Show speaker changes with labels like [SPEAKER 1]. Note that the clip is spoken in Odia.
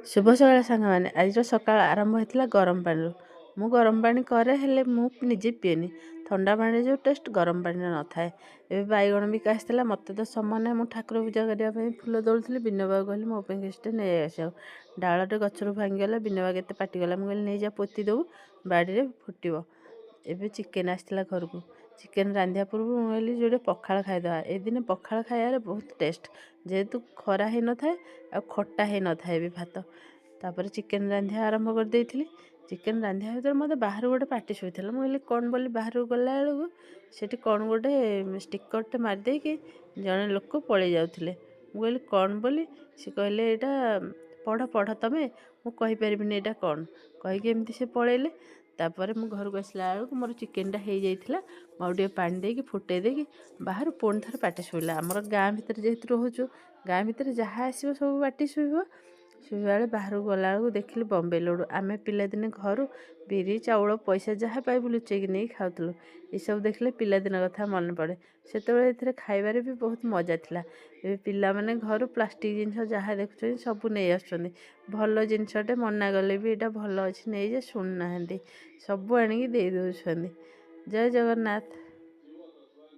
[SPEAKER 1] ଶୁଭ ସକାଳ ସାଙ୍ଗମାନେ। ଆଜିର ସକାଳ ଆରମ୍ଭ ହେଇଥିଲା ଗରମ ପାଣିରୁ। ମୁଁ ଗରମ ପାଣି କରେ, ହେଲେ ମୁଁ ନିଜେ ପିଏନି। ଥଣ୍ଡା ପାଣିରେ ଯେଉଁ ଟେଷ୍ଟ ଗରମ ପାଣିରେ ନଥାଏ। ଏବେ ବାଇଗଣ ବିକା ଆସିଥିଲା, ମୋତେ ତ ସମୟ ନାହିଁ। ମୁଁ ଠାକୁର ପୂଜା କରିବା ପାଇଁ ଫୁଲ ତୋଳୁଥିଲି। ବିନବାକୁ କହିଲି ମୋ ପାଇଁ କିଛିଟା ନେଇ ଆସିବାକୁ। ଡାଳଟେ ଗଛରୁ ଭାଙ୍ଗିଗଲା। ବିନବା କେତେ ପାଟିଗଲା। ମୁଁ କହିଲି ନେଇଯା ପୋତି ଦେବୁ, ବାଡ଼ିରେ ଫୁଟିବ। ଏବେ ଚିକେନ୍ ଆସିଥିଲା ଘରକୁ। ଚିକେନ୍ ରାନ୍ଧିବା ପୂର୍ବରୁ ମୁଁ କହିଲି ଯୋଉଟେ ପଖାଳ ଖାଇଦେବା। ଏ ଦିନେ ପଖାଳ ଖାଇବାରେ ବହୁତ ଟେଷ୍ଟ, ଯେହେତୁ ଖରା ହେଇନଥାଏ ଆଉ ଖଟା ହେଇନଥାଏ ବି ଭାତ। ତାପରେ ଚିକେନ୍ ରାନ୍ଧିବା ଆରମ୍ଭ କରିଦେଇଥିଲି। ଚିକେନ୍ ରାନ୍ଧିବା ଭିତରେ ମୋତେ ବାହାରୁ ଗୋଟେ ପାଟି ଶୁଭିଥିଲା। ମୁଁ କହିଲି କ'ଣ ବୋଲି ବାହାରକୁ ଗଲାବେଳକୁ ସେଠି କ'ଣ ଗୋଟେ ଷ୍ଟିକରଟେ ମାରିଦେଇକି ଜଣେ ଲୋକ ପଳେଇ ଯାଉଥିଲେ। ମୁଁ କହିଲି କ'ଣ ବୋଲି, ସେ କହିଲେ ଏଇଟା ପଢ଼ ତମେ। ମୁଁ କହିପାରିବିନି ଏଇଟା କ'ଣ କହିକି ଏମିତି ସେ ପଳେଇଲେ। ତାପରେ ମୁଁ ଘରକୁ ଆସିଲା ବେଳକୁ ମୋର ଚିକେନ୍ଟା ହେଇଯାଇଥିଲା। ମୁଁ ଆଉ ଟିକେ ପାଣି ଦେଇକି ଫୁଟେଇ ଦେଇକି ବାହାରୁ ପୁଣି ଥରେ ପାଟି ଶୁଭିଲା। ଆମର ଗାଁ ଭିତରେ ଯେହେତୁ ରହୁଛୁ, ଗାଁ ଭିତରେ ଯାହା ଆସିବ ସବୁ ପାଟି ଶୁଭିବ। ଶୋଇବାବେଳେ ବାହାରକୁ ଗଲାବେଳକୁ ଦେଖିଲି ବମ୍ବେ ଲଡ଼ୁ। ଆମେ ପିଲାଦିନେ ଘରୁ ବିରି ଚାଉଳ ପଇସା ଯାହା ପାଇବୁ ଲୁଚେଇକି ନେଇକି ଖାଉଥିଲୁ। ଏସବୁ ଦେଖିଲେ ପିଲାଦିନ କଥା ମନେ ପଡ଼େ। ସେତେବେଳେ ଏଥିରେ ଖାଇବାରେ ବି ବହୁତ ମଜା ଥିଲା। ଏବେ ପିଲାମାନେ ଘରୁ ପ୍ଲାଷ୍ଟିକ୍ ଜିନିଷ ଯାହା ଦେଖୁଛନ୍ତି ସବୁ ନେଇ ଆସୁଛନ୍ତି। ଭଲ ଜିନିଷଟେ ମନା କଲେ ବି ଏଇଟା ଭଲ ଅଛି ନେଇଯା, ଶୁଣୁନାହାନ୍ତି। ସବୁ ଆଣିକି ଦେଇ ଦେଉଛନ୍ତି। ଜୟ ଜଗନ୍ନାଥ।